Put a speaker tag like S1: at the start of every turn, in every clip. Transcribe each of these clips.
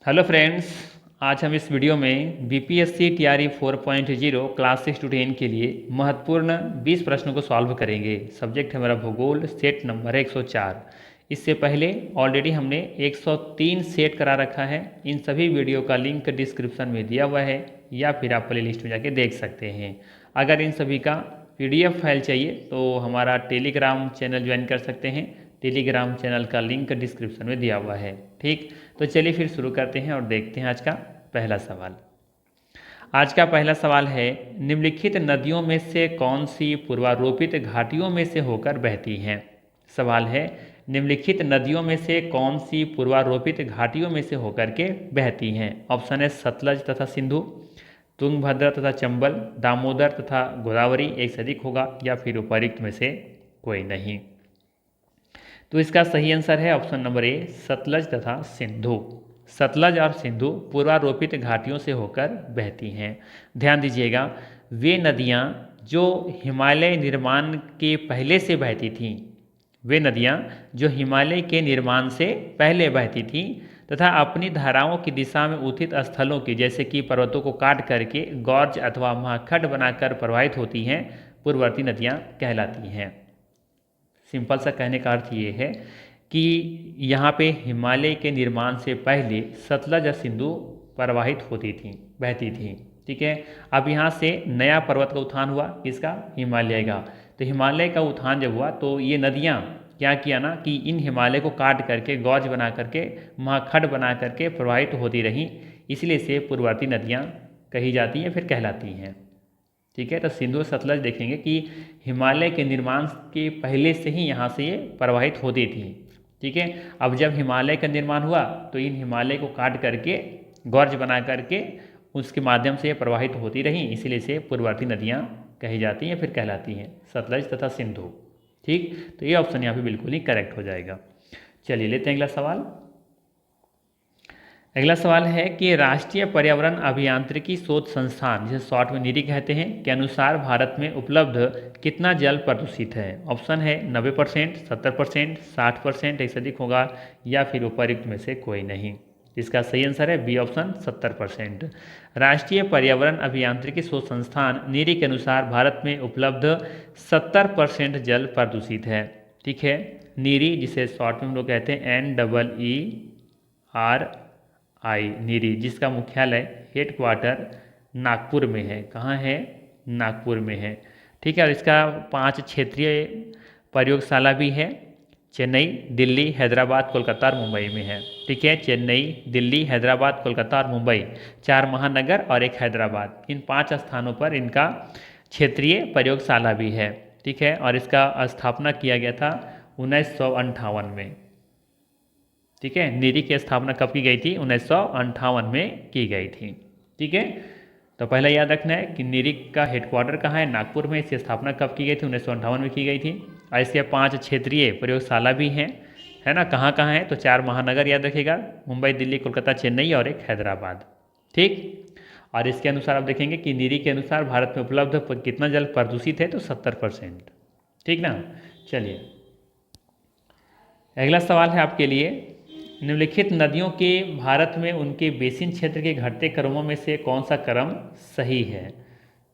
S1: Hello friends, आज हम इस वीडियो में बीपीएससी टीआरई 4.0 क्लास 6 टू 10 के लिए महत्वपूर्ण 20 प्रश्नों को सॉल्व करेंगे। सब्जेक्ट है हमारा भूगोल, सेट नंबर है 104। इससे पहले ऑलरेडी हमने 103 सेट करा रखा है। इन सभी वीडियो का लिंक डिस्क्रिप्शन में दिया हुआ है या फिर आप प्ले लिस्ट में जाके देख सकते हैं। अगर इन सभी का पीडीएफ फाइल चाहिए तो हमारा टेलीग्राम चैनल ज्वाइन कर सकते हैं। टेलीग्राम चैनल का लिंक डिस्क्रिप्शन में दिया हुआ है। ठीक, तो चलिए फिर शुरू करते हैं और देखते हैं आज का पहला सवाल। आज का पहला सवाल है, निम्नलिखित नदियों में से कौन सी पूर्वारोपित घाटियों में से होकर बहती हैं। सवाल है, निम्नलिखित नदियों में से कौन सी पूर्वारोपित घाटियों में से होकर के बहती हैं। ऑप्शन है सतलज तथा सिंधु, तुंगभद्रा तथा चंबल, दामोदर तथा गोदावरी, एक से अधिक होगा, या फिर उपर्युक्त में से कोई नहीं। तो इसका सही आंसर है ऑप्शन नंबर ए, सतलज तथा सिंधु। सतलज और सिंधु पूर्वारोपित घाटियों से होकर बहती हैं। ध्यान दीजिएगा, वे नदियाँ जो हिमालय निर्माण के पहले से बहती थीं, वे नदियाँ जो हिमालय के निर्माण से पहले बहती थीं तथा अपनी धाराओं की दिशा में उचित स्थलों की, जैसे कि पर्वतों को काट करके गॉर्ज अथवा महाखंड बनाकर प्रवाहित होती हैं, पूर्ववर्ती नदियाँ कहलाती हैं। सिंपल सा कहने का अर्थ ये है कि यहाँ पे हिमालय के निर्माण से पहले सतलज और सिंधु प्रवाहित होती थी, बहती थी। ठीक है, अब यहाँ से नया पर्वत का उत्थान हुआ, किसका? हिमालय का। तो हिमालय का उत्थान जब हुआ तो ये नदियाँ क्या किया ना कि इन हिमालय को काट करके गॉर्ज बना करके महाखंड बना करके प्रवाहित होती रहीं, इसलिए से पूर्ववर्ती नदियाँ कही जाती हैं, फिर कहलाती हैं। ठीक है, तो सिंधु सतलज देखेंगे कि हिमालय के निर्माण के पहले से ही यहाँ से ये प्रवाहित होती थी। ठीक है, अब जब हिमालय का निर्माण हुआ तो इन हिमालय को काट करके गॉर्ज बना करके उसके माध्यम से ये प्रवाहित होती रहीं, इसीलिए से पूर्ववर्ती नदियाँ कही जाती हैं, फिर कहलाती हैं सतलज तथा सिंधु। ठीक, तो ये ऑप्शन यहाँ पे बिल्कुल ही करेक्ट हो जाएगा। चलिए लेते हैं अगला सवाल। अगला सवाल है कि राष्ट्रीय पर्यावरण अभियांत्रिकी शोध संस्थान, जिसे शॉर्ट में नीरी कहते हैं, के अनुसार भारत में उपलब्ध कितना जल प्रदूषित है। ऑप्शन है 90%, 70%, 60%, एक से अधिक होगा, या फिर उपर्युक्त में से कोई नहीं। इसका सही आंसर है बी ऑप्शन, 70%। राष्ट्रीय पर्यावरण अभियांत्रिकी शोध संस्थान नीरी के अनुसार भारत में उपलब्ध 70% जल प्रदूषित है। ठीक है, नीरी जिसे शॉर्ट में हम लोग कहते हैं NEERI, नीरी, जिसका मुख्यालय हेडक्वार्टर नागपुर में है। कहाँ है? नागपुर में है। ठीक है, और इसका 5 क्षेत्रीय प्रयोगशाला भी है, चेन्नई, दिल्ली, हैदराबाद, कोलकाता और मुंबई में है। ठीक है, चेन्नई, दिल्ली, हैदराबाद, कोलकाता और मुंबई, 4 महानगर और एक हैदराबाद, इन 5 स्थानों पर इनका क्षेत्रीय प्रयोगशाला भी है। ठीक है, और इसका स्थापना किया गया था 1958 में। ठीक है, नीरी की स्थापना कब की गई थी? 1958 में की गई थी। ठीक है, तो पहला याद रखना है कि नीरी का हेडक्वार्टर कहाँ है? नागपुर में। इसकी स्थापना कब की गई थी? 1958 में की गई थी। और इसके 5 क्षेत्रीय प्रयोगशाला भी हैं, है ना। कहाँ कहाँ है? तो 4 महानगर याद रखिएगा, मुंबई, दिल्ली, कोलकाता, चेन्नई और एक हैदराबाद। ठीक, और इसके अनुसार आप देखेंगे कि नीरी के अनुसार भारत में उपलब्ध कितना जल प्रदूषित है? तो 70%। ठीक ना। चलिए अगला सवाल है आपके लिए, निम्नलिखित नदियों के भारत में उनके बेसिन क्षेत्र के घटते क्रमों में से कौन सा क्रम सही है?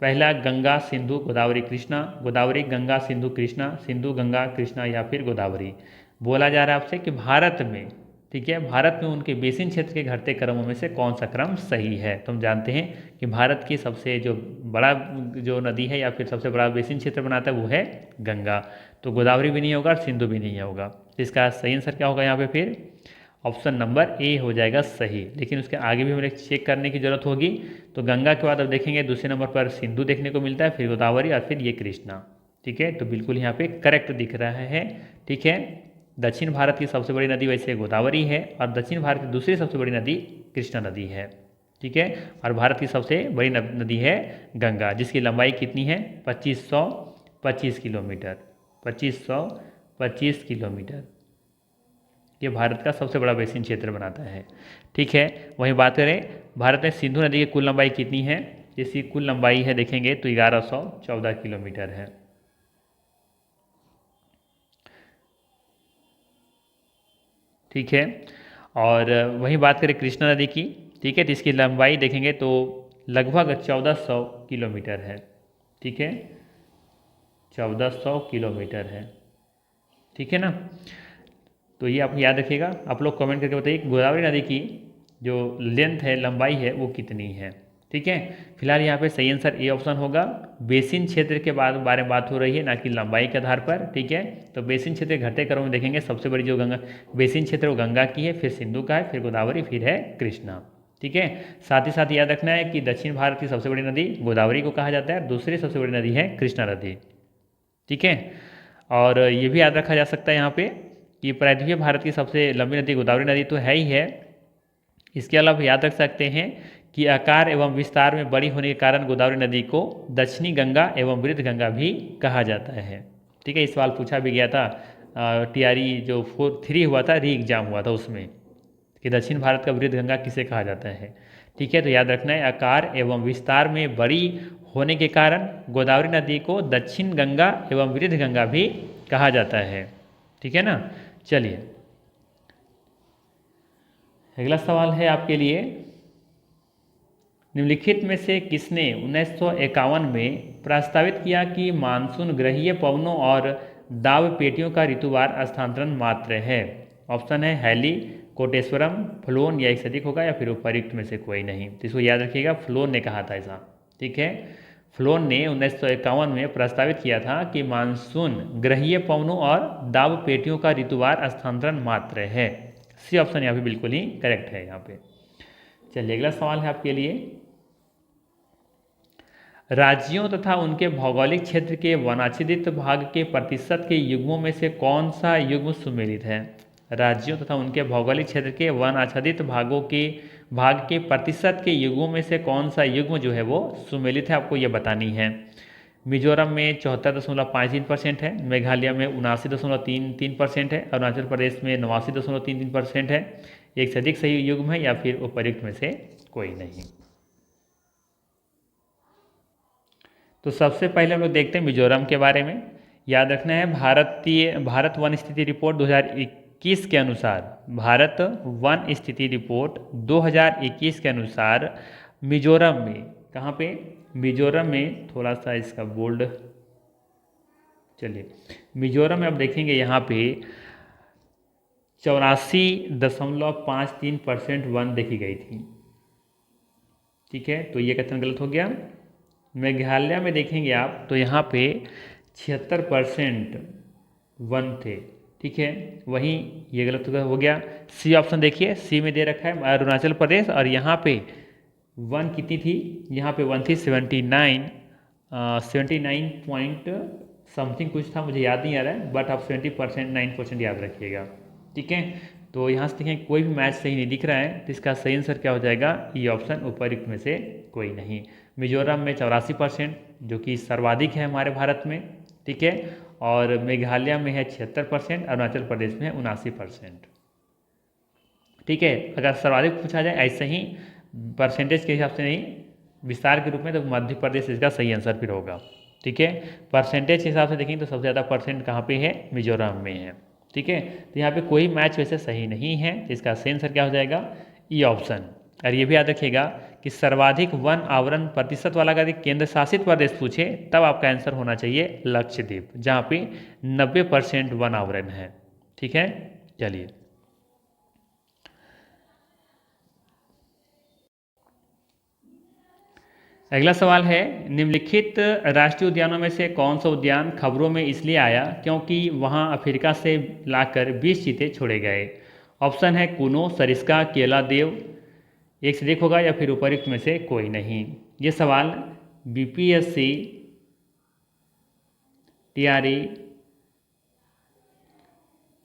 S1: पहला गंगा, सिंधु, गोदावरी, कृष्णा, गोदावरी, गंगा, सिंधु, कृष्णा, सिंधु, गंगा, कृष्णा, या फिर गोदावरी। बोला जा रहा है आपसे कि भारत में, ठीक है, भारत में उनके बेसिन क्षेत्र के घटते क्रमों में से कौन सा क्रम सही है। तो हम जानते हैं कि भारत की सबसे जो बड़ा जो नदी है या फिर सबसे बड़ा बेसिन क्षेत्र बनाता है वो है गंगा। तो गोदावरी भी नहीं होगा और सिंधु भी नहीं होगा। तो इसका सही आंसर क्या होगा यहाँ पे? फिर ऑप्शन नंबर ए हो जाएगा सही। लेकिन उसके आगे भी हमें चेक करने की जरूरत होगी। तो गंगा के बाद अब देखेंगे दूसरे नंबर पर सिंधु देखने को मिलता है, फिर गोदावरी और फिर ये कृष्णा। ठीक है, तो बिल्कुल यहाँ पे करेक्ट दिख रहा है। ठीक है, दक्षिण भारत की सबसे बड़ी नदी वैसे गोदावरी है और दक्षिण भारत की दूसरी सबसे बड़ी नदी कृष्णा नदी है। ठीक है, और भारत की सबसे बड़ी नदी है गंगा, जिसकी लंबाई कितनी है? 2525 किलोमीटर। 2525 किलोमीटर ये भारत का सबसे बड़ा बेसिन क्षेत्र बनाता है। ठीक है, वहीं बात करें भारत में सिंधु नदी की कुल लंबाई कितनी है? इसकी कुल लंबाई है देखेंगे तो 1114 किलोमीटर है। ठीक है, और वहीं बात करें कृष्णा नदी की, ठीक है, तो इसकी लंबाई देखेंगे तो लगभग 1400 किलोमीटर है, ठीक है, 1400 किलोमीटर है, ठीक है ना। तो ये आप याद रखिएगा। आप लोग कमेंट करके बताइए गोदावरी नदी की जो लेंथ है, लंबाई है, वो कितनी है, ठीक है। फिलहाल यहाँ पे सही आंसर ए ऑप्शन होगा। बेसिन क्षेत्र के बारे में बात हो रही है, ना कि लंबाई के आधार पर, ठीक है। तो बेसिन क्षेत्र घटते क्रम में देखेंगे, सबसे बड़ी जो गंगा बेसिन क्षेत्र वो गंगा की है, फिर सिंधु का है, फिर गोदावरी, फिर है कृष्णा, ठीक है। साथ ही साथ याद रखना है कि दक्षिण भारत की सबसे बड़ी नदी गोदावरी को कहा जाता है, दूसरी सबसे बड़ी नदी है कृष्णा नदी, ठीक है। और ये भी याद रखा जा सकता है यहाँ पे कि प्रायद्वीपीय भारत की सबसे लंबी नदी गोदावरी नदी तो है ही है। इसके अलावा याद रख सकते हैं कि आकार एवं विस्तार में बड़ी होने के कारण गोदावरी नदी को दक्षिणी गंगा एवं वृद्ध गंगा भी कहा जाता है, ठीक है। इस सवाल पूछा भी गया था टीआरई जो 4-3 हुआ था, री एग्जाम हुआ था उसमें, कि दक्षिण भारत का वृद्ध गंगा किसे कहा जाता है, ठीक है। तो याद रखना है आकार एवं विस्तार में बड़ी होने के कारण गोदावरी नदी को दक्षिण गंगा एवं वृद्ध गंगा भी कहा जाता है, ठीक है ना। चलिए अगला सवाल है आपके लिए, निम्नलिखित में से किसने 1951 में प्रस्तावित किया कि मानसून ग्रहीय पवनों और दाब पेटियों का ऋतुवार स्थानांतरण मात्र है। ऑप्शन है हैली, कोटेश्वरम, फ्लोन, या एक से अधिक होगा, या फिर उपर्युक्त में से कोई नहीं। तो इसको याद रखिएगा, फ्लोन ने कहा था ऐसा, ठीक है। फ्लोन ने 1951 में प्रस्तावित किया था कि मानसून ग्रहीय पवनों और दाब पेटियों का ऋतुवार स्थानांतरण मात्र है। सी ऑप्शन यहाँ पे बिल्कुल ही करेक्ट है यहाँ पे। चलिए अगला सवाल है आपके लिए, राज्यों तथा उनके भौगोलिक क्षेत्र के वनाच्छादित भाग के प्रतिशत के युग्मों में से कौन सा युग्म सुमेलित है। राज्यों तथा उनके भौगोलिक क्षेत्र के वन आच्छादित भाग के प्रतिशत के युग्मों में से कौन सा युग्म जो है वो सुमेलित है, आपको ये बतानी है। मिजोरम में 74.53% है, मेघालय में 79.33% है, अरुणाचल प्रदेश में 89.33% है। एक से अधिक सही युग्म है, या फिर उपर्युक्त में से कोई नहीं। तो सबसे पहले हम लोग देखते हैं मिजोरम के बारे में। याद रखना है भारत वन स्थिति रिपोर्ट 2021 के अनुसार, भारत वन स्थिति रिपोर्ट 2021 के अनुसार मिजोरम में, कहाँ पे, मिजोरम में, थोड़ा सा इसका बोल्ड, चलिए मिजोरम में अब देखेंगे यहाँ पे 84.53% वन देखी गई थी, ठीक है। तो ये कथन गलत हो गया। मेघालय में देखेंगे आप तो यहाँ पे 76% वन थे, ठीक है। वहीं ये गलत हो गया। सी ऑप्शन देखिए, सी में दे रखा है अरुणाचल प्रदेश, और यहाँ पे वन कितनी थी, यहाँ पे वन थी 79 पॉइंट समथिंग कुछ था, मुझे याद नहीं आ रहा है, बट आप 9% याद रखिएगा, ठीक है। तो यहाँ से देखें कोई भी मैच सही नहीं दिख रहा है, तो इसका सही आंसर क्या हो जाएगा, ये ऑप्शन उपर्युक्त में से कोई नहीं। मिजोरम में 84% जो कि सर्वाधिक है हमारे भारत में, ठीक है। और मेघालय में है 76%, अरुणाचल प्रदेश में है 79%, ठीक है। अगर सर्वाधिक पूछा जाए ऐसे ही परसेंटेज के हिसाब से नहीं, विस्तार के रूप में, तो मध्य प्रदेश इसका सही आंसर फिर होगा, ठीक है। परसेंटेज के हिसाब से देखेंगे तो सबसे ज़्यादा परसेंट कहाँ पे है, मिजोरम में है, ठीक है। तो यहाँ पे कोई मैच वैसे सही नहीं है, तो इसका सही आंसर क्या हो जाएगा, ई ऑप्शन। और ये भी याद रखिएगा कि सर्वाधिक वन आवरण प्रतिशत वाला अगर केंद्र शासित प्रदेश पूछे तब आपका आंसर होना चाहिए लक्षद्वीप, जहाँ पे 90% वन आवरण है, ठीक है। चलिए अगला सवाल है, निम्नलिखित राष्ट्रीय उद्यानों में से कौन सा उद्यान खबरों में इसलिए आया क्योंकि वहां अफ्रीका से लाकर 20 चीते छोड़े गए। ऑप्शन है कुनो, सरिस्का, केला देव, एक से अधिक होगा, या फिर उपर्युक्त में से कोई नहीं। ये सवाल बीपीएससी टीआरई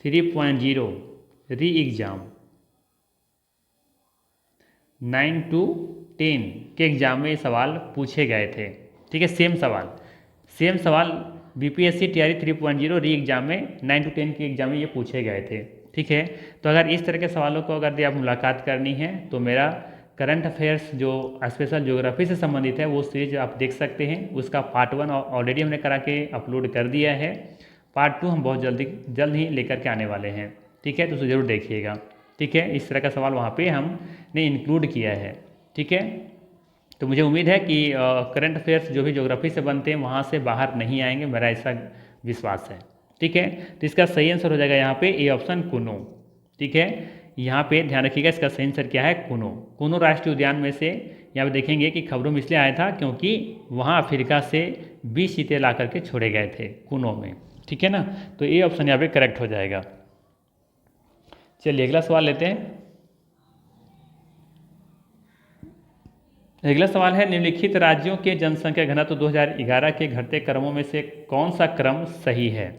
S1: 3.0 री एग्जाम 9 to 10 के एग्जाम में ये सवाल पूछे गए थे, ठीक है। सेम सवाल बीपीएससी टीआरई 3.0 री एग्जाम में 9 to 10 के एग्जाम में ये पूछे गए थे, ठीक है। तो अगर इस तरह के सवालों को अगर आप मुलाकात करनी है तो मेरा करंट अफेयर्स जो स्पेशल ज्योग्राफी से संबंधित है वो सीरीज आप देख सकते हैं। उसका पार्ट 1 ऑलरेडी हमने करा के अपलोड कर दिया है, पार्ट 2 हम बहुत जल्द ही लेकर के आने वाले हैं, ठीक है। तो उसे ज़रूर देखिएगा। ठीक है, इस तरह का सवाल वहाँ पे हमने इंक्लूड किया है। ठीक है, तो मुझे उम्मीद है कि करंट अफेयर्स जो भी ज्योग्राफी से बनते हैं वहाँ से बाहर नहीं आएंगे, मेरा ऐसा विश्वास है। ठीक है, तो इसका सही आंसर हो जाएगा यहाँ पे ए ऑप्शन कुनो। ठीक है, यहाँ पे ध्यान रखिएगा, इसका सही आंसर क्या है, कुनो। कुनो राष्ट्रीय उद्यान में से यहाँ पे देखेंगे कि खबरों में इसलिए आया था क्योंकि वहाँ अफ्रीका से 20 चीते ला करके छोड़े गए थे कुनो में। ठीक है ना, तो ए ऑप्शन यहाँ पे करेक्ट हो जाएगा। चलिए अगला सवाल लेते हैं। अगला सवाल है, निम्नलिखित राज्यों के जनसंख्या घनत्व 2011 के घटते क्रमों में से कौन सा क्रम सही है।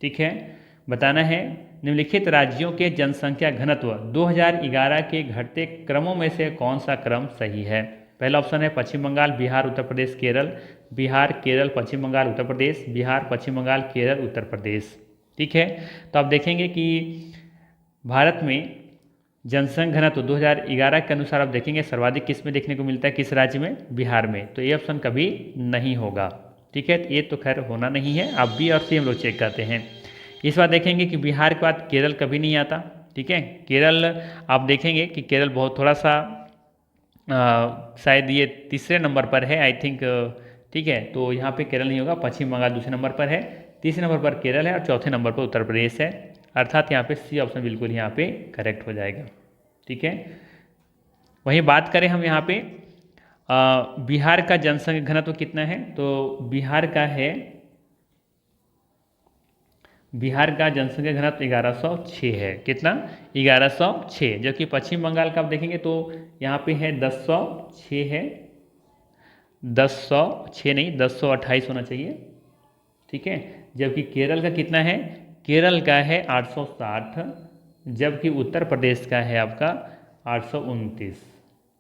S1: ठीक है, बताना है निम्नलिखित राज्यों के जनसंख्या घनत्व 2011 के घटते क्रमों में से कौन सा क्रम सही है। पहला ऑप्शन है पश्चिम बंगाल, बिहार, उत्तर प्रदेश, केरल। बिहार, केरल, पश्चिम बंगाल, उत्तर प्रदेश। बिहार, पश्चिम बंगाल, केरल, उत्तर प्रदेश। ठीक है, तो आप देखेंगे कि भारत में जनसंख्या घनत्व 2011 के अनुसार आप देखेंगे सर्वाधिक किस में देखने को मिलता है, किस राज्य में, बिहार में। तो ये ऑप्शन कभी नहीं होगा। ठीक है, ये तो खैर होना नहीं है। आप बी और सी हम लोग चेक करते हैं। इस बार देखेंगे कि बिहार के बाद केरल कभी नहीं आता। ठीक है, केरल आप देखेंगे कि केरल बहुत थोड़ा सा शायद ये तीसरे नंबर पर है, आई थिंक। ठीक है, तो यहाँ पे केरल नहीं होगा। पश्चिम बंगाल दूसरे नंबर पर है, तीसरे नंबर पर केरल है और चौथे नंबर पर उत्तर प्रदेश है। अर्थात यहाँ पे सी ऑप्शन बिल्कुल यहाँ पे करेक्ट हो जाएगा। ठीक है, वहीं बात करें हम यहाँ पे बिहार का जनसंख्या घनत्व कितना है, तो बिहार का जनसंख्या घनत्व 1106 है। कितना, 1106। जबकि पश्चिम बंगाल का आप देखेंगे तो यहाँ पे है 1006 है, 1006 नहीं 1028 होना चाहिए। ठीक है, जबकि केरल का कितना है, केरल का है 860, जबकि उत्तर प्रदेश का है आपका 829।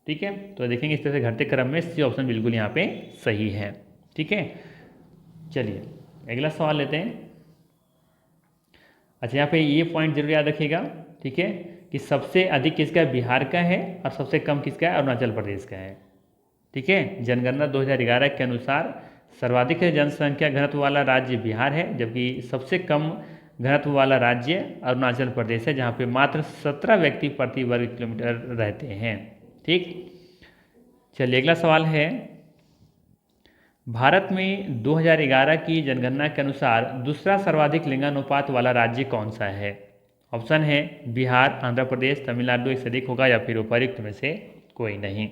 S1: ठीक है, तो देखेंगे इस तरह से घटते क्रम में सी ऑप्शन बिल्कुल यहाँ पे सही है। ठीक है, चलिए अगला सवाल लेते हैं। अच्छा, यहाँ पे ये पॉइंट जरूर याद रखिएगा। ठीक है, कि सबसे अधिक किसका है, बिहार का है, और सबसे कम किसका है, अरुणाचल प्रदेश का है। ठीक है, जनगणना 2011 के अनुसार सर्वाधिक जनसंख्या घनत्व वाला राज्य बिहार है, जबकि सबसे कम घनत्व वाला राज्य अरुणाचल प्रदेश है, जहाँ पे मात्र 17 व्यक्ति प्रति वर्ग किलोमीटर रहते हैं। ठीक, चलिए अगला सवाल है, भारत में 2011 की जनगणना के अनुसार दूसरा सर्वाधिक लिंगानुपात वाला राज्य कौन सा है। ऑप्शन है बिहार, आंध्र प्रदेश, तमिलनाडु, एक से अधिक होगा या फिर उपयुक्त में से कोई नहीं।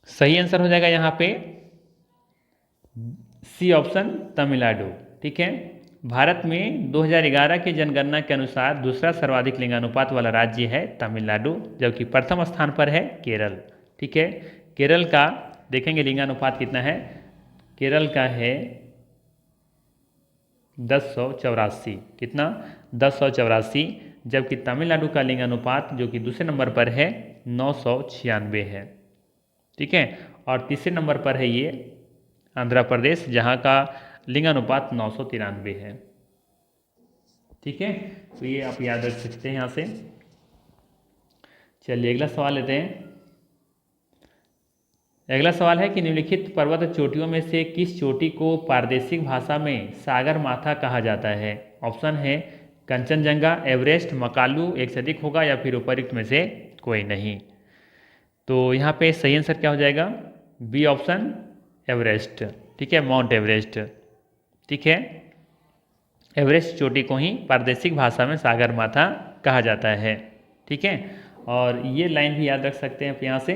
S1: सही आंसर हो जाएगा यहाँ पे सी ऑप्शन, तमिलनाडु। ठीक है, भारत में 2011 की जनगणना के अनुसार दूसरा सर्वाधिक लिंगानुपात वाला राज्य है तमिलनाडु, जबकि प्रथम स्थान पर है केरल। ठीक है, केरल का देखेंगे लिंगानुपात कितना है, केरल का है 1084। कितना, 1084, जबकि तमिलनाडु का लिंगानुपात जो कि दूसरे नंबर पर है 996 है। ठीक है, और तीसरे नंबर पर है ये आंध्र प्रदेश, जहाँ का लिंगानुपात 993 है। ठीक है, तो ये आप याद रख सकते हैं यहाँ से। चलिए अगला सवाल लेते हैं। अगला सवाल है कि निम्नलिखित पर्वत चोटियों में से किस चोटी को प्रादेशिक भाषा में सागर माथा कहा जाता है। ऑप्शन है कंचनजंगा, एवरेस्ट, मकालू, एक से अधिक होगा या फिर उपयुक्त में से कोई नहीं। तो यहाँ पे सही आंसर क्या हो जाएगा, बी ऑप्शन, एवरेस्ट। ठीक है, माउंट एवरेस्ट। ठीक है, एवरेस्ट चोटी को ही प्रादेशिक भाषा में सागर माथा कहा जाता है। ठीक है, और ये लाइन भी याद रख सकते हैं आप यहाँ से।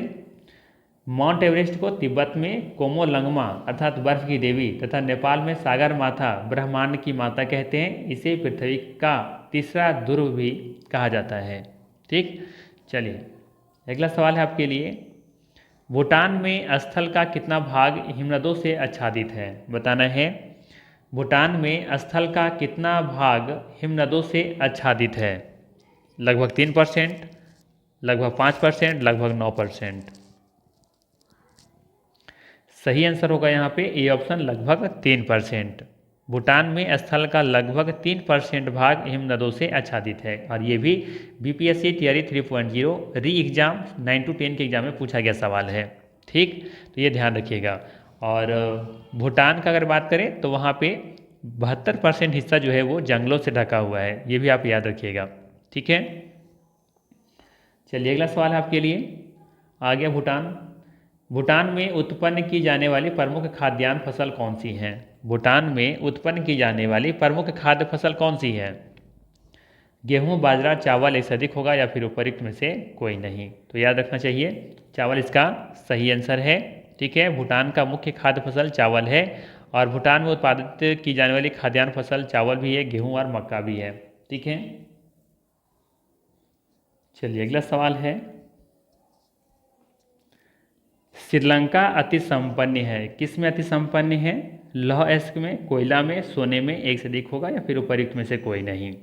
S1: माउंट एवरेस्ट को तिब्बत में कोमोलंगमा अर्थात बर्फ की देवी तथा नेपाल में सागर माथा ब्रह्मांड की माता कहते हैं। इसे पृथ्वी का तीसरा ध्रुव भी कहा जाता है। ठीक, चलिए अगला सवाल है आपके लिए, भूटान में स्थल का कितना भाग हिमनदों से आच्छादित है। बताना है भूटान में स्थल का कितना भाग हिमनदों से आच्छादित है। लगभग 3%, लगभग 5%, लगभग 9%। सही आंसर होगा यहाँ पे ए ऑप्शन, लगभग 3%। भूटान में स्थल का लगभग 3% भाग हिमनदों से आच्छादित है, और ये भी बीपीएससी टीआरई 3.0 री एग्जाम 9 to 10 के एग्जाम में पूछा गया सवाल है। ठीक, तो ये ध्यान रखिएगा। और भूटान का अगर बात करें तो वहाँ पे 72% हिस्सा जो है वो जंगलों से ढका हुआ है, ये भी आप याद रखिएगा। ठीक है, चलिए अगला सवाल है आपके लिए। आ गया भूटान। भूटान में उत्पन्न की जाने वाली प्रमुख खाद्यान्न फसल कौन सी है? भूटान में उत्पन्न की जाने वाली प्रमुख खाद्य फसल कौन सी है? गेहूं, बाजरा, चावल एक से अधिक होगा या फिर उपरोक्त में से कोई नहीं? तो याद रखना चाहिए, चावल इसका सही आंसर है। ठीक है, भूटान का मुख्य खाद्य फसल चावल है और भूटान में उत्पादित की जाने वाली खाद्यान्न फसल चावल भी है, गेहूं और मक्का भी है। ठीक है, चलिए अगला सवाल है। श्रीलंका अति संपन्न है, किस में अति संपन्न है? लौह अयस्क में, कोयला में, सोने में एक से अधिक होगा या फिर उपरोक्त में से कोई नहीं?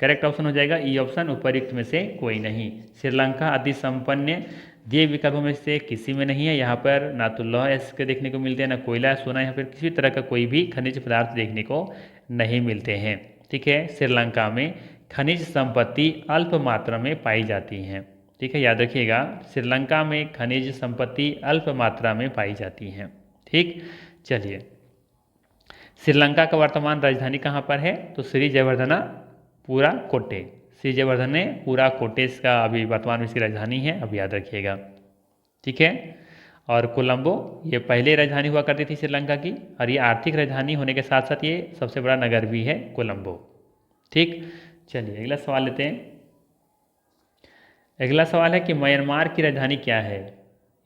S1: करेक्ट ऑप्शन हो जाएगा ई ऑप्शन, उपरोक्त में से कोई नहीं। श्रीलंका अति संपन्न दिए विकल्पों में से किसी में नहीं है। यहाँ पर ना तो लौह अयस्क देखने को मिलते हैं, ना कोयला, सोना, यहाँ पर किसी तरह का कोई भी खनिज पदार्थ देखने को नहीं मिलते हैं। ठीक है, श्रीलंका में खनिज संपत्ति अल्प मात्रा में पाई जाती हैं। ठीक है, याद रखिएगा, श्रीलंका में खनिज संपत्ति अल्प मात्रा में पाई जाती हैं। ठीक, चलिए श्रीलंका का वर्तमान राजधानी कहाँ पर है? तो श्री जयवर्धना पूरा कोटे, श्री जयवर्धने पूरा कोटे इसका अभी वर्तमान में इसकी राजधानी है, अब याद रखिएगा। ठीक है, और कोलंबो ये पहले राजधानी हुआ करती थी श्रीलंका की, और ये आर्थिक राजधानी होने के साथ साथ ये सबसे बड़ा नगर भी है कोलंबो। ठीक, चलिए अगला सवाल लेते हैं। अगला सवाल है कि म्यांमार की राजधानी क्या है?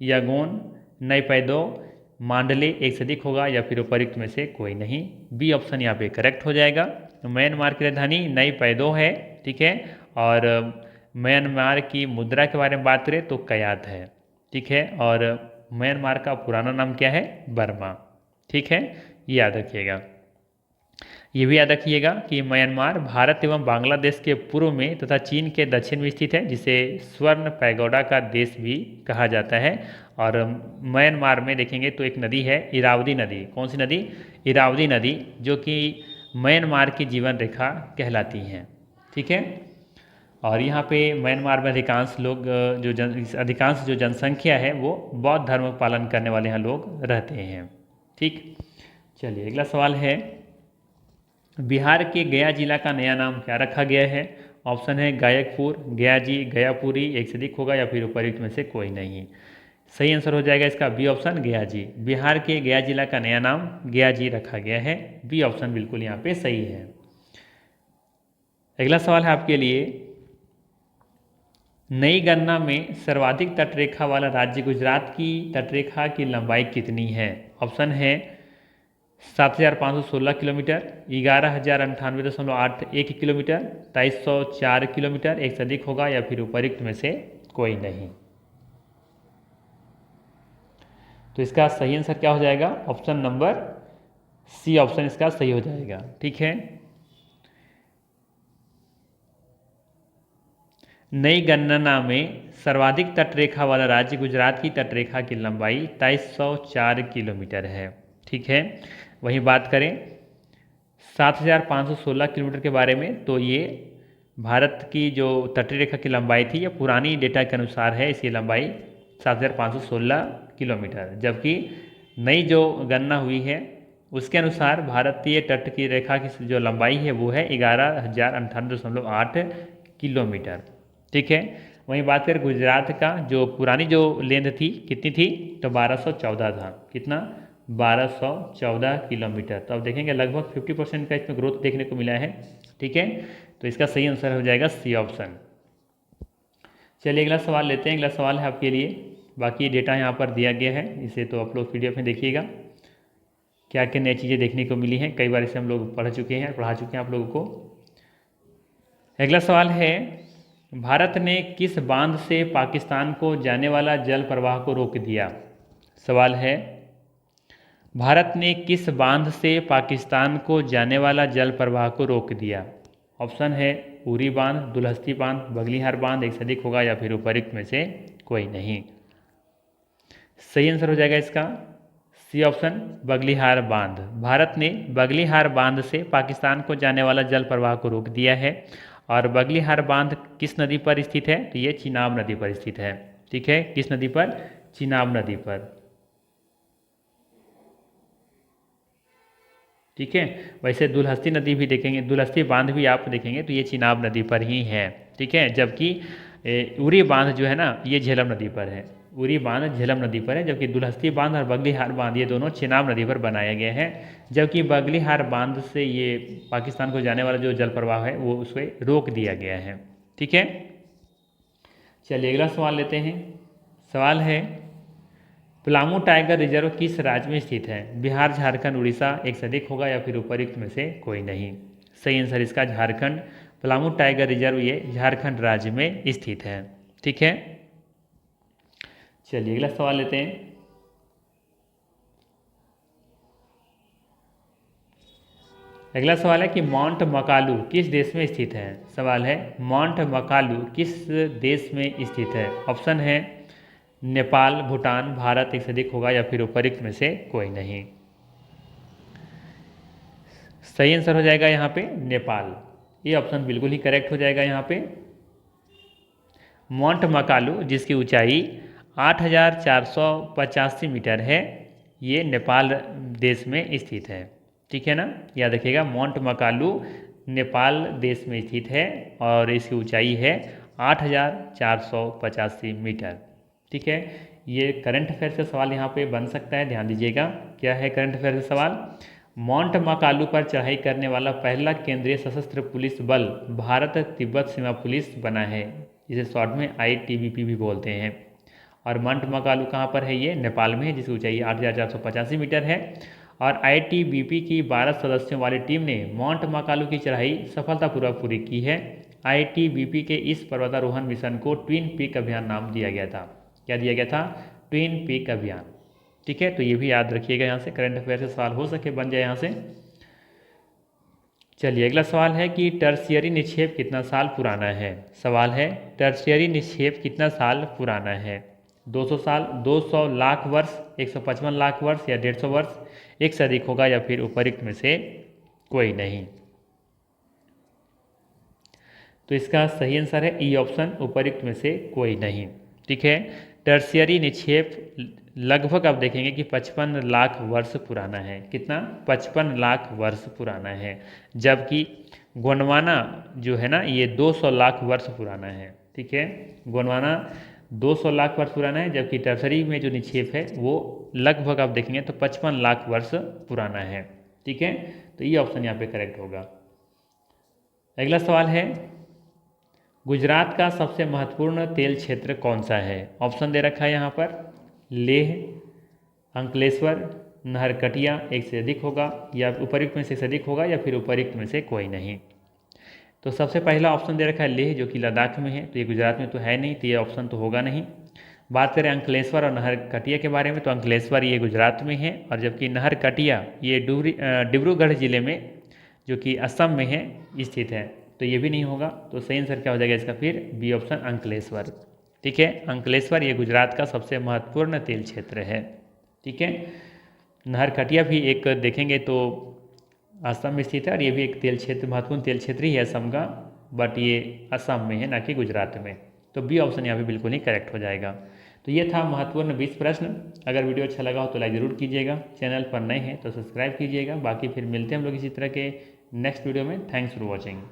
S1: यांगोन, नैपैदो, मांडले एक से अधिक होगा या फिर उपरोक्त में से कोई नहीं? बी ऑप्शन यहाँ पे करेक्ट हो जाएगा। तो म्यांमार की राजधानी नैपैदो है। ठीक है, और म्यांमार की मुद्रा के बारे में बात करें तो कयात है। ठीक है, और म्यांमार का पुराना नाम क्या है? बर्मा। ठीक है, ये याद रखिएगा। ये भी याद रखिएगा कि म्यांमार भारत एवं बांग्लादेश के पूर्व में तथा चीन के दक्षिण में स्थित है, जिसे स्वर्ण पैगोडा का देश भी कहा जाता है। और म्यांमार में देखेंगे तो एक नदी है इरावदी नदी। कौन सी नदी? इरावदी नदी, जो कि म्यांमार की जीवन रेखा कहलाती हैं। ठीक है, और यहाँ पे म्यांमार में अधिकांश लोग अधिकांश जो जनसंख्या है वो बौद्ध धर्म पालन करने वाले यहाँ लोग रहते हैं। ठीक, चलिए अगला सवाल है। बिहार के गया जिला का नया नाम क्या रखा गया है? ऑप्शन है गायकपुर, गयाजी, गयापुरी एक से अधिक होगा या फिर उपरोक्त में से कोई नहीं? सही आंसर हो जाएगा इसका बी ऑप्शन, गयाजी। बिहार के गया जिला का नया नाम गयाजी रखा गया है। बी ऑप्शन बिल्कुल यहाँ पे सही है। अगला सवाल है आपके लिए। नई गणना में सर्वाधिक तटरेखा वाला राज्य गुजरात की तटरेखा की लंबाई कितनी है? ऑप्शन है 7,516 किलोमीटर, 11,098.81 किलोमीटर, 2,304 किलोमीटर एक से अधिक होगा या फिर उपरोक्त में से कोई नहीं? तो इसका सही आंसर क्या हो जाएगा? ऑप्शन नंबर सी ऑप्शन इसका सही हो जाएगा। ठीक है, नई गणना में सर्वाधिक तटरेखा वाला राज्य गुजरात की तटरेखा की लंबाई 2,304 किलोमीटर है। ठीक है, वहीं बात करें 7,516 किलोमीटर के बारे में, तो ये भारत की जो तटीय रेखा की लंबाई थी ये पुरानी डेटा के अनुसार है, इसकी लंबाई 7,516 किलोमीटर, जबकि नई जो गणना हुई है उसके अनुसार भारतीय तट की रेखा की जो लंबाई है वो है 11,098.8 किलोमीटर। ठीक है, वहीं बात करें गुजरात का, जो पुरानी जो लेंथ थी कितनी थी? तो 1,214 था। कितना? 1,214 किलोमीटर। तो अब देखेंगे लगभग 50% का इसमें ग्रोथ देखने को मिला है। ठीक है, तो इसका सही आंसर हो जाएगा सी ऑप्शन। चलिए अगला सवाल लेते हैं। अगला सवाल है आपके लिए, बाकी डेटा यहाँ पर दिया गया है, इसे तो आप लोग PDF में देखिएगा क्या क्या नई चीज़ें देखने को मिली हैं। कई बार इसे हम लोग पढ़ा चुके हैं आप लोगों को। अगला सवाल है, भारत ने किस बांध से पाकिस्तान को जाने वाला जल प्रवाह को रोक दिया? सवाल है, भारत ने किस बांध से पाकिस्तान को जाने वाला जल प्रवाह को रोक दिया? ऑप्शन है उरी बांध, दुलहस्ती बांध, बगलीहार बांध एक से अधिक होगा या फिर उपरोक्त में से कोई नहीं? सही आंसर हो जाएगा इसका सी ऑप्शन, बगलीहार बांध। भारत ने बगलीहार बांध से पाकिस्तान को जाने वाला जल प्रवाह को रोक दिया है। और बगलीहार बांध किस नदी पर स्थित है? तो ये चिनाब नदी पर स्थित है। ठीक है, किस नदी पर? चिनाब नदी पर। ठीक है। वैसे दुलहस्ती नदी भी देखेंगे, दुलहस्ती बांध भी आप देखेंगे तो ये चिनाब नदी पर ही है। ठीक है, जबकि उरी बांध जो है ना ये झेलम नदी पर है, उरी बांध झेलम नदी पर है, जबकि दुलहस्ती बांध और बगलीहार बांध ये दोनों चिनाब नदी पर बनाया गया है। जबकि बगलीहार बांध से ये पाकिस्तान को जाने वाला जो जल प्रवाह है वो उसे रोक दिया गया है। ठीक है, चलिए अगला सवाल लेते हैं। सवाल है पलामू टाइगर रिजर्व किस राज्य में स्थित है? बिहार, झारखंड, उड़ीसा, एक से अधिक होगा या फिर उपयुक्त में से कोई नहीं। सही आंसर इसका झारखंड। पलामू टाइगर रिजर्व ये झारखंड राज्य में स्थित है। ठीक है, चलिए अगला सवाल लेते हैं। अगला सवाल है कि माउंट मकालू किस देश में स्थित है? सवाल है माउंट मकालू किस देश में स्थित है? ऑप्शन है नेपाल, भूटान, भारत, एक से अधिक होगा या फिर उपयुक्त में से कोई नहीं। सही आंसर हो जाएगा यहाँ पे नेपाल। ये ऑप्शन बिल्कुल ही करेक्ट हो जाएगा यहाँ पे। माउंट मकालू जिसकी ऊंचाई 8,485 मीटर है, ये नेपाल देश में स्थित है। ठीक है ना, याद रखिएगा माउंट मकालू नेपाल देश में स्थित है और इसकी ऊंचाई है 8,485 मीटर। ठीक है, ये करंट अफेयर से सवाल यहाँ पे बन सकता है, ध्यान दीजिएगा। क्या है करंट अफेयर से सवाल? माउंट मकालू पर चढ़ाई करने वाला पहला केंद्रीय सशस्त्र पुलिस बल भारत तिब्बत सीमा पुलिस बना है, जिसे शॉर्ट में ITBP भी बोलते हैं। और माउंट मकालू कहाँ पर है? ये नेपाल में है, जिसकी ऊंचाई 8,485 मीटर है। और ITBP की 12 सदस्यों वाली टीम ने माउंट मकालू की चढ़ाई सफलतापूर्वक पूरी की है। ITBP के इस पर्वतारोहण मिशन को ट्विन पीक अभियान नाम दिया गया था। क्या दिया गया था? ट्विन पीक अभियान। ठीक है, तो ये भी याद रखिएगा, यहाँ से करंट अफेयर से सवाल हो सके बन जाए यहाँ से। चलिए अगला सवाल है कि टर्शियरी निक्षेप कितना साल पुराना है? सवाल है टर्शियरी निक्षेप कितना साल पुराना है? 200 साल, 200 लाख वर्ष, 155 लाख वर्ष या 150 वर्ष, एक से अधिक होगा या फिर उपयुक्त में से कोई नहीं। तो इसका सही आंसर है ई ऑप्शन, उपयुक्त में से कोई नहीं। ठीक है, टर्शियरी निक्षेप लगभग आप देखेंगे कि 55 लाख वर्ष पुराना है। कितना? 55 लाख वर्ष पुराना है। जबकि गोंडवाना जो है ना ये 200 लाख वर्ष पुराना है। ठीक है, गोंडवाना 200 लाख वर्ष पुराना है, जबकि टर्शरी में जो निक्षेप है वो लगभग आप देखेंगे तो 55 लाख वर्ष पुराना है। ठीक है, तो ये ऑप्शन यहाँ पे करेक्ट होगा। अगला सवाल है गुजरात का सबसे महत्वपूर्ण तेल क्षेत्र कौन सा है? ऑप्शन दे रखा है यहाँ पर लेह, अंकलेश्वर, नहरकटिया, एक से अधिक होगा या उपयुक्त में से अधिक होगा या फिर उपयुक्त में से कोई नहीं। तो सबसे पहला ऑप्शन दे रखा है लेह, जो कि लद्दाख में है, तो ये गुजरात में तो है नहीं, तो ये ऑप्शन तो होगा नहीं। बात करें अंकलेश्वर और नहरकटिया के बारे में, तो अंकलेश्वर ये गुजरात में है, और जबकि नहरकटिया ये डिब्रूगढ़ जिले में जो कि असम में है स्थित है, तो ये भी नहीं होगा। तो सही आंसर क्या हो जाएगा इसका? फिर बी ऑप्शन अंकलेश्वर। ठीक है, अंकलेश्वर ये गुजरात का सबसे महत्वपूर्ण तेल क्षेत्र है। ठीक है, नहरकटिया भी एक देखेंगे तो असम में स्थित है, और ये भी एक तेल क्षेत्र, महत्वपूर्ण तेल क्षेत्र ही है असम का, बट ये असम में है ना कि गुजरात में। तो बी ऑप्शन यहाँ पे बिल्कुल ही करेक्ट हो जाएगा। तो ये था महत्वपूर्ण 20 प्रश्न। अगर वीडियो अच्छा लगा हो तो लाइक ज़रूर कीजिएगा, चैनल पर नए हैं तो सब्सक्राइब कीजिएगा। बाकी फिर मिलते हैं हम लोग इसी तरह के नेक्स्ट वीडियो में। Thanks for watching.